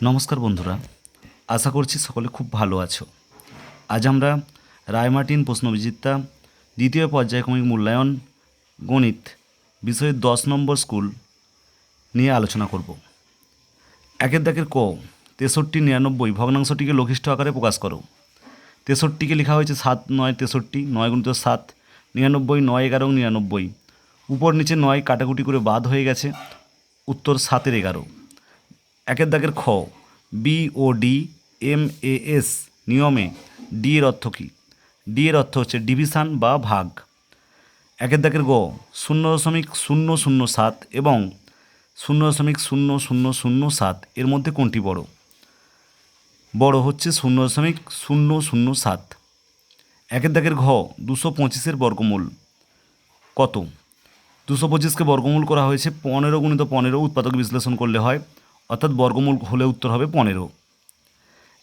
নমস্কার বন্ধুরা, আশা করছি সকলে খুব ভালো আছো। আজ আমরা রায়মার্টিন প্রশ্নবিচিত্রা দ্বিতীয় পর্যায়ক্রমিক মূল্যায়ন গণিত বিষয়ের 10 নম্বর স্কুল নিয়ে আলোচনা করব। একের দাগের ক, 63, 99 ভগ্নাংশটিকে লঘিষ্ঠ আকারে প্রকাশ করো। 63কে লেখা হয়েছে 7, 9, 63, 9 গুণিত 7, 99, 9, 11, 99, উপর নিচে 9 কাটাকুটি করে বাদ হয়ে গেছে, উত্তর 7-এর 11। একের দাগের খ, BODMAS নিয়মে ডি এর অর্থ কী? ডি এর অর্থ হচ্ছে ডিভিশন বা ভাগ। একের দাগের গ, 0.007 এবং 0.0007 এর মধ্যে কোনটি বড়? বড় হচ্ছে 0.007। একের দাগের ঘ, 225-এর বর্গমূল কত? 225কে বর্গমূল করা হয়েছে 15 গুণিত 15, উৎপাদক বিশ্লেষণ করলে হয়, অর্থাৎ বর্গমূল হলে উত্তর হবে 15।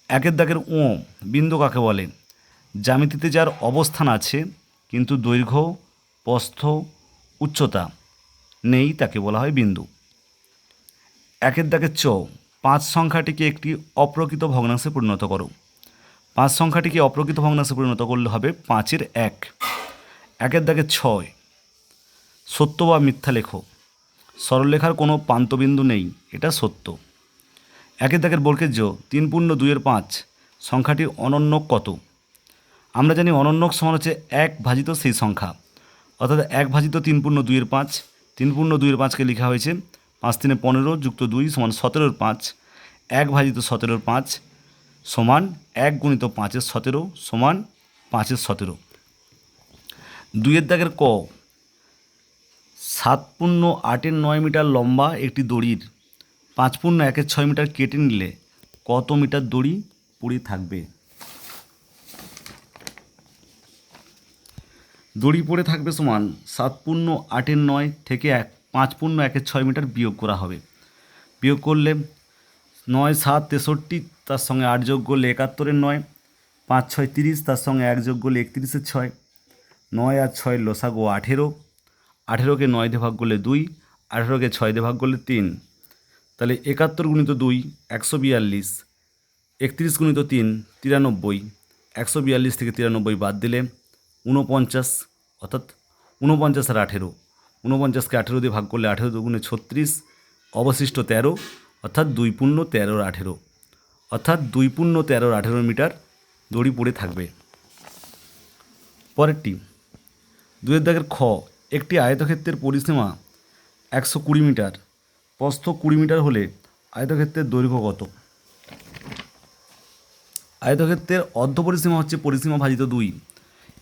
একের দাগের ও, বিন্দু কাকে বলে? জ্যামিতিতে যার অবস্থান আছে কিন্তু দৈর্ঘ্য, প্রস্থ, উচ্চতা নেই তাকে বলা হয় বিন্দু। একের দাগের চ, 5 সংখ্যাটিকে একটি অপ্রকৃত ভগ্নাংশে পরিণত করো। 5 সংখ্যাটিকে অপ্রকৃত ভগ্নাংশে পরিণত করলে হবে 5-এর 1। একের দাগের 6, সত্য বা মিথ্যা লেখো। সরলরেখার কোনো প্রান্তবিন্দু নেই, এটা সত্য। একের দাগের বর্গের জ, 3.2/5 সংখ্যাটি অনন্যক কত? আমরা জানি অনন্যক সমান হচ্ছে 1 ভাজিত সেই সংখ্যা, অর্থাৎ 1 ভাজিত 3.2/5। 3.2/5কে লেখা হয়েছে 5 3 15 যুক্ত 2 সমান 17/5। 1 ভাজিত 17/5 সমান 1 গুণিত 5-17 সমান 5-17। 2-এর দাগের ক, 7.8/9 মিটার লম্বা একটি দড়ির 5.1/6 মিটার কেটে নিলে কত মিটার দড়ি পড়ে থাকবে? দড়ি পড়ে থাকবে সমান 7.8/9 থেকে 5.1/6 মিটার বিয়োগ করা হবে। বিয়োগ করলে 9 7 63, তার সঙ্গে 8 যোগ করলে 71-এর 9, 5 6 30, তার সঙ্গে 1 যোগ করলে 31-এর 6, 9 আর 6 লসাগু 18, 18কে 9 দিয়ে ভাগ করলে 2, 18কে 6 দিয়ে ভাগ করলে 3, তাহলে 71 গুণিত 2 142, 31 গুণিত 3 93, 142 থেকে 93 বাদ দিলে 49, অর্থাৎ 49 আর 18, 49কে 18 দিয়ে ভাগ করলে 18 দুগুণে 36, অবশিষ্ট 13, অর্থাৎ 2.13/18, অর্থাৎ 2.13/18 মিটার দড়ি পড়ে থাকবে। পরেরটি 2-এর দাগের খ, একটি আয়তক্ষেত্রের পরিসীমা 120 মিটার, প্রস্থ 20 মিটার হলে আয়তক্ষেত্রের দৈর্ঘ্য কত? আয়তক্ষেত্রের অর্ধ পরিসীমা হচ্ছে পরিসীমা ভাজিত 2।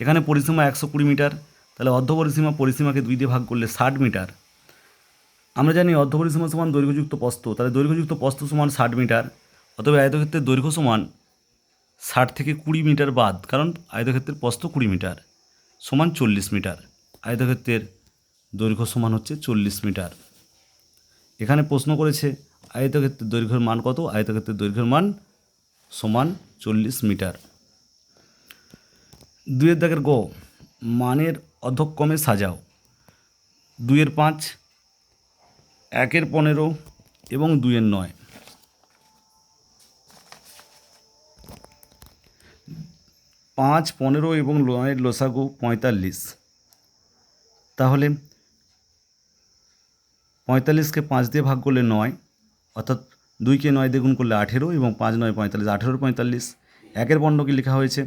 এখানে পরিসীমা 120 মিটার, তাহলে অর্ধ পরিসীমাকে 2 দিয়ে ভাগ করলে 60 মিটার। আমরা জানি অর্ধ পরিসীমা সমান দৈর্ঘ্যযুক্ত প্রস্থ, তাহলে দৈর্ঘ্যযুক্ত প্রস্থ সমান 60 মিটার, অতএব আয়তক্ষেত্রের দৈর্ঘ্য সমান 60 থেকে 20 মিটার বাদ, কারণ আয়তক্ষেত্রের প্রস্থ 20 মিটার সমান 40 মিটার। আয়তক্ষেত্রের দৈর্ঘ্য সমান হচ্ছে 40 মিটার। এখানে প্রশ্ন করেছে আয়তক্ষেত্রের দৈর্ঘ্যের মান কত? আয়তক্ষেত্রের দৈর্ঘ্যের মান সমান 40 মিটার। 2-এর দাগের গ, মানের অধক্রমে সাজাও। 2-এর 5, 1-এর 15 এবং 2-এর 9। 5, 15 এবং 9-এর লসাগু 45, তাহলে 45কে 5 দিয়ে ভাগ করলে 9, অর্থাৎ 2কে 9 দিয়ে গুণ করলে 18 এবং 5 9 45, 18 45। 1-এর 15কে লেখা হয়েছে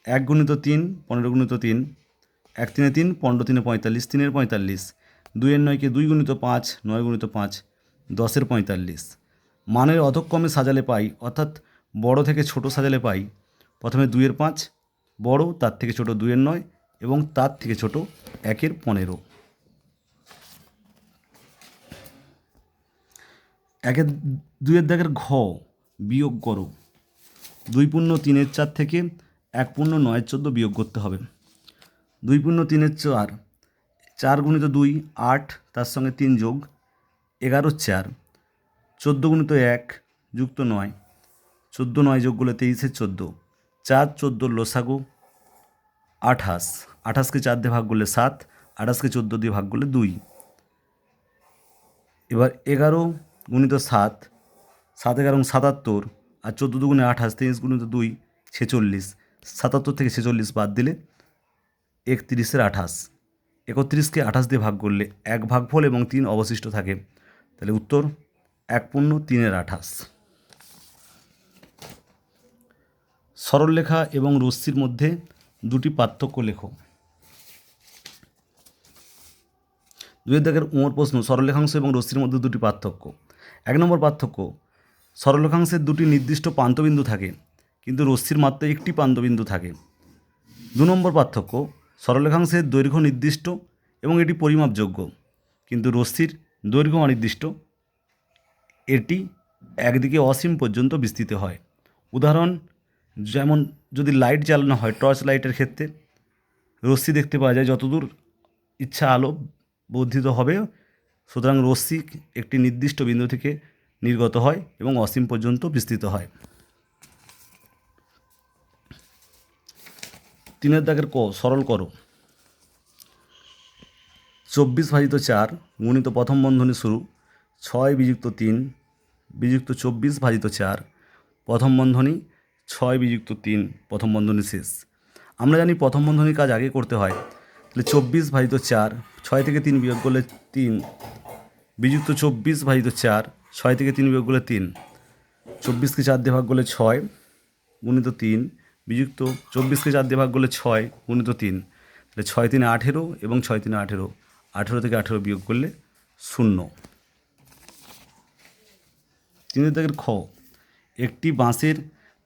1 গুণিত 3 15 গুণিত 3, 1 3 3 15 3 45, 3-এর 45। 2-এর 9কে 2 গুণিত 5 9 গুণিত 5 10-এর 45। মানের অধক্রমে সাজালে পাই, অর্থাৎ বড় থেকে ছোট সাজালে পাই, প্রথমে 2-এর 5 বড়, তার থেকে ছোট 2-এর 9 এবং তার থেকে ছোট 1-এর 15। 2-এর দাগের ঘ, বিয়োগ করো। 2.3/4 থেকে 1.9/14 বিয়োগ করতে হবে। 2.3/4, 4 গুণিত 2 8, তার সঙ্গে 3 যোগ 11 4, 14 গুণিত 1 যুক্ত 9, 14 9 যোগ করলে 23-এর 14, 4 14 লসাগু 28, 28কে 4 দিয়ে ভাগ করলে 7, 28কে 14 দিয়ে ভাগ করলে 2। এবার 11 গুণিত 7, 7×77 আর 14×2 = 28, 23×2 46, 77 থেকে 46 বাদ দিলে 31/28, 31কে 28 দিয়ে ভাগ করলে 1 ভাগফল এবং 3 অবশিষ্ট থাকে, তাহলে উত্তর 1/3/28। সরলরেখা এবং রশ্মির মধ্যে দুটি পার্থক্য লেখো। 2 দাগের ওর প্রশ্ন, সরলরেখাংশ এবং রশ্মির মধ্যে দুটি পার্থক্য। 1 নম্বর পার্থক্য, সরলরেখাংশের দুটি নির্দিষ্ট প্রান্তবিন্দু থাকে, কিন্তু রশ্মির মাত্র একটি প্রান্তবিন্দু থাকে। 2 নম্বর পার্থক্য, সরলরেখাংশের দৈর্ঘ্য নির্দিষ্ট এবং এটি পরিমাপযোগ্য, কিন্তু রশ্মির দৈর্ঘ্য অনির্দিষ্ট, এটি একদিকে অসীম পর্যন্ত বিস্তৃত হয়। উদাহরণ, যেমন যদি লাইট জ্বালানো হয়, টর্চ লাইটের ক্ষেত্রে রশ্মি দেখতে পাওয়া যায় যতদূর ইচ্ছা আলো বর্ধিত হবে, সুতরাং রশ্মি একটি নির্দিষ্ট বিন্দু থেকে নির্গত হয় এবং অসীম পর্যন্ত বিস্তৃত হয়। 3 দাগের ক, সরল করো। 24/4 গুণিত প্রথম বন্ধনী শুরু 6 + 3 + 24/4 প্রথম বন্ধনী 6 + 3 প্রথম বন্ধনী শেষ। আমরা জানি প্রথম বন্ধনীর কাজ আগে করতে হয়, তাহলে 24/4, 6 থেকে 3 বিয়োগ করলে 3, বিযুক্ত 24/4, 6 থেকে 3 বিয়োগ করলে 3, 24কে 4 দিয়ে ভাগ করলে 6 গুণিত 3, বিযুক্ত 24কে 4 দিয়ে ভাগ করলে 6 গুণিত 3, তাহলে 6 × 3 = 18 এবং 6 × 3 = 18, 18 থেকে 18 বিয়োগ করলে 0। 3 দাগের খ, একটি বাঁশের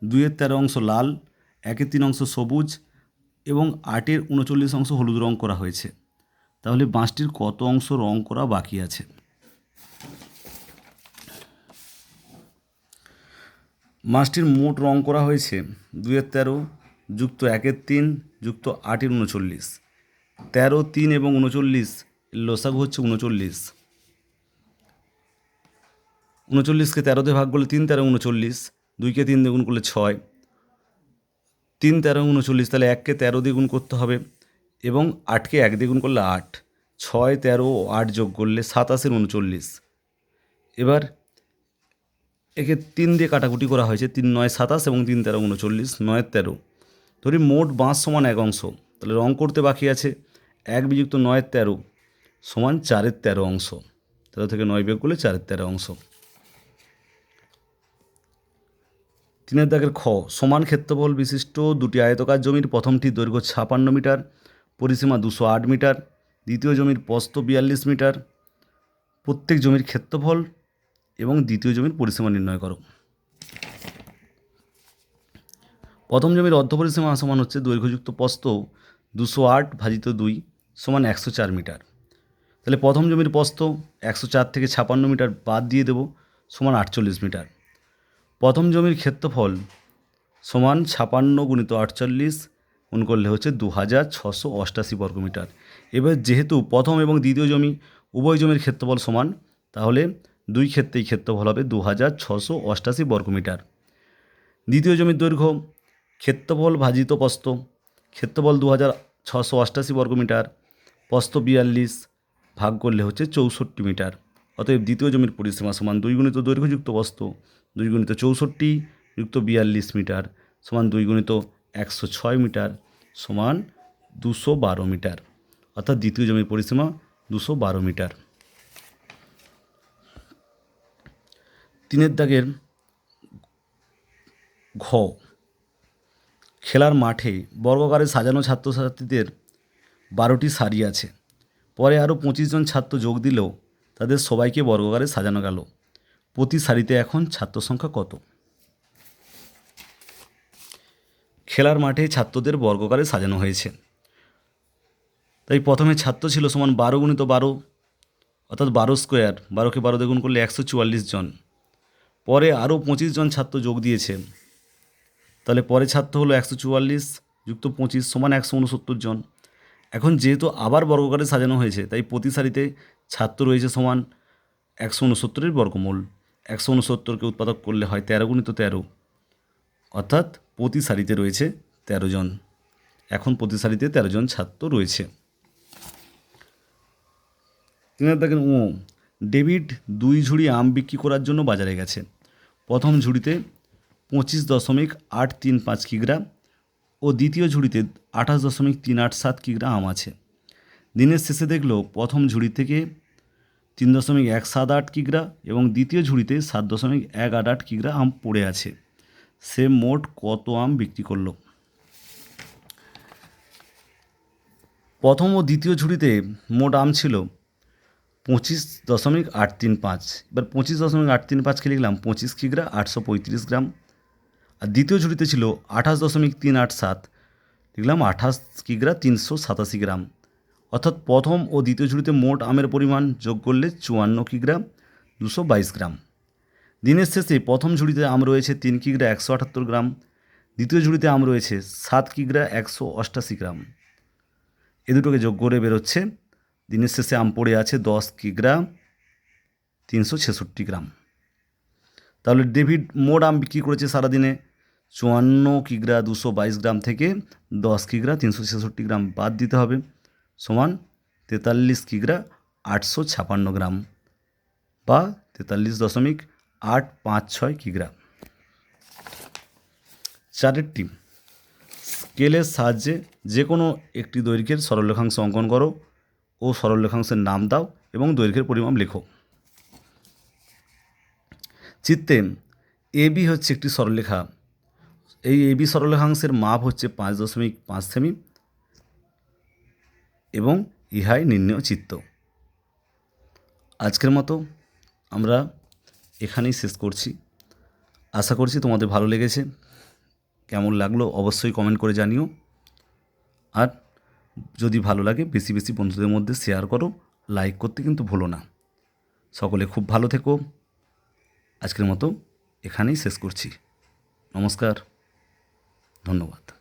2/13 অংশ লাল, 1/3 অংশ সবুজ এবং 8/39 অংশ হলুদ রং করা হয়েছে, তাহলে বাঁশটির কত অংশ রং করা বাকি আছে? বাঁশটির মোট রং করা হয়েছে 2/13 যুক্ত 1/3 যুক্ত 8/39, 13, 3 এবং 39 লসাগু হচ্ছে 39, 39কে 13 দিয়ে ভাগ করলে 3 × 13 = 39, 2কে 3 দিয়ে গুণ করলে 6, 3 × 13 = 39, তাহলে 1কে 13 দিয়ে গুণ করতে হবে এবং 8কে 1 দিয়ে গুণ করলে 8, 6, 13 ও 8 যোগ করলে 27/39। এবার একে 3 দিয়ে কাটাকুটি করা হয়েছে, 3 × 9 = 27 এবং 3 × 13 = 39, 9 × 13, ধরি মোট বাঁশ সমান 1 অংশ, তাহলে রং করতে বাকি আছে 1 বিযুক্ত 9 × 13 সমান 4/13 অংশ, তাহলে থেকে 9 বিয়োগ করলে 4/13 অংশ। 3 দাগের খ, সমান ক্ষেত্রফল বিশিষ্ট দুটি আয়তকার জমির প্রথমটির দৈর্ঘ্য 56 মিটার, পরিসীমা 208 মিটার, দ্বিতীয় জমির প্রস্থ 42 মিটার, প্রত্যেক জমির ক্ষেত্রফল এবং দ্বিতীয় জমির পরিসীমা নির্ণয় করো। প্রথম জমির অর্ধপরিসীমা সমান হচ্ছে দৈর্ঘ্যযুক্ত প্রস্থ 208/2 সমান 104 মিটার, তাহলে প্রথম জমির প্রস্থ 104 থেকে 56 মিটার বাদ দিয়ে দেব, সমান 48 মিটার। প্রথম জমির ক্ষেত্রফল সমান 56 × 48 গুণ করলে হচ্ছে 2688 বর্গমিটার। এবার যেহেতু প্রথম এবং দ্বিতীয় জমি উভয় জমির ক্ষেত্রফল সমান, তাহলে দুই ক্ষেত্রেই ক্ষেত্রফল হবে 2688 বর্গমিটার। দ্বিতীয় জমির দৈর্ঘ্য ক্ষেত্রফল ভাজিত প্রস্থ, ক্ষেত্রফল 2688 বর্গমিটার, প্রস্থ 42, ভাগ করলে হচ্ছে 64 মিটার। অতএব দ্বিতীয় জমির পরিসীমা সমান 2 গুণিত দৈর্ঘ্য যুক্ত প্রস্থ 2 গুণিত 64 যুক্ত 42 মিটার সমান 2 গুণিত 106 মিটার সমান 212 মিটার, অর্থাৎ দ্বিতীয় জমির পরিসীমা 212 মিটার। 3 দাগের ঘ, খেলার মাঠে বর্গাকারে সাজানো ছাত্রছাত্রীদের 12টি সারি আছে, পরে আরও 25 জন ছাত্র যোগ দিলেও তাদের সবাইকে বর্গাকারে সাজানো গেল, প্রতি সারিতে এখন ছাত্র সংখ্যা কত? খেলার মাঠে ছাত্রদের বর্গাকারে সাজানো হয়েছে, তাই প্রথমে ছাত্র ছিল সমান 12 × 12 অর্থাৎ 12 স্কোয়ার, 12কে 12 দিয়ে গুণ করলে 144 জন, পরে আরও 25 জন ছাত্র যোগ দিয়েছে, তাহলে পরে ছাত্র হলো 144 যুক্ত 25 সমান 169 জন। এখন যেহেতু আবার বর্গাকারে সাজানো হয়েছে, তাই প্রতি সারিতে ছাত্র রয়েছে সমান 169-এর বর্গমূল, 169কে উৎপাদক করলে হয় 13 × 13, অর্থাৎ প্রতি সারিতে রয়েছে 13 জন। এখন প্রতি সারিতে 13 জন ছাত্র রয়েছে। 3 দেখেন, ডেভিড 2 ঝুড়ি আম বিক্রি করার জন্য বাজারে গেছে, প্রথম ঝুড়িতে 25.835 কিগ্রা ও দ্বিতীয় ঝুড়িতে 28.387 কিগ্রা আম আছে। দিনের শেষে দেখলো প্রথম ঝুড়ি থেকে 3.178 কিগ্রা এবং দ্বিতীয় ঝুড়িতে 7.188 কিগ্রা আম পড়ে আছে। সে মোট কত আম বিক্রি করলো? প্রথম ও দ্বিতীয় ঝুড়িতে মোট আম ছিল 25.835। এবার 25.835কে লিখলাম 25 কিগ্রা 835 গ্রাম। আর দ্বিতীয় ঝুড়িতে ছিল 28.387, লিখলাম 28 কিগ্রা 387 গ্রাম। অর্থাৎ প্রথম ও দ্বিতীয় ঝুড়িতে মোট আমের পরিমাণ যোগ করলে 54 কিগ্রা 222 গ্রাম। দিনের শেষে প্রথম ঝুড়িতে আম রয়েছে 3 কিগ্রা 178 গ্রাম, দ্বিতীয় ঝুড়িতে আম রয়েছে 7 কিগ্রা 188 গ্রাম। এ দুটোকে যোগ করে বেরোচ্ছে দিনের শেষে আম পড়ে আছে 10 কিগ্রা 366 গ্রাম। তাহলে ডেভিড মোট আম বিক্রি করেছে সারাদিনে 54 কিগ্রা 222 গ্রাম থেকে 10 কিগ্রা 366 গ্রাম বাদ দিতে হবে, সমান 43 কিগ্রা 856 গ্রাম বা 43.856 কিগ্রা। চারেরটি, স্কেলের সাহায্যে যে কোনো একটি দৈর্ঘ্যের সরলরেখাংশ অঙ্কন করো ও সরলরেখাংশের নাম দাও এবং দৈর্ঘ্যের পরিমাপ লেখো। চিত্রে এবি হচ্ছে একটি সরলরেখা। এই এবি সরলরেখাংশের মাপ হচ্ছে 5.5 সেমি এবং ইহাই নির্ণেয় চিত্র। আজকের মতো আমরা এখানেই শেষ করছি। আশা করছি তোমাদের ভালো লেগেছে। কেমন লাগলো অবশ্যই কমেন্ট করে জানিও। আর যদি ভালো লাগে বেশি বেশি বন্ধুদের মধ্যে শেয়ার করো, লাইক করতে কিন্তু ভুলো না। সকলে খুব ভালো থেকো। আজকের মতো এখানেই শেষ করছি। নমস্কার, ধন্যবাদ।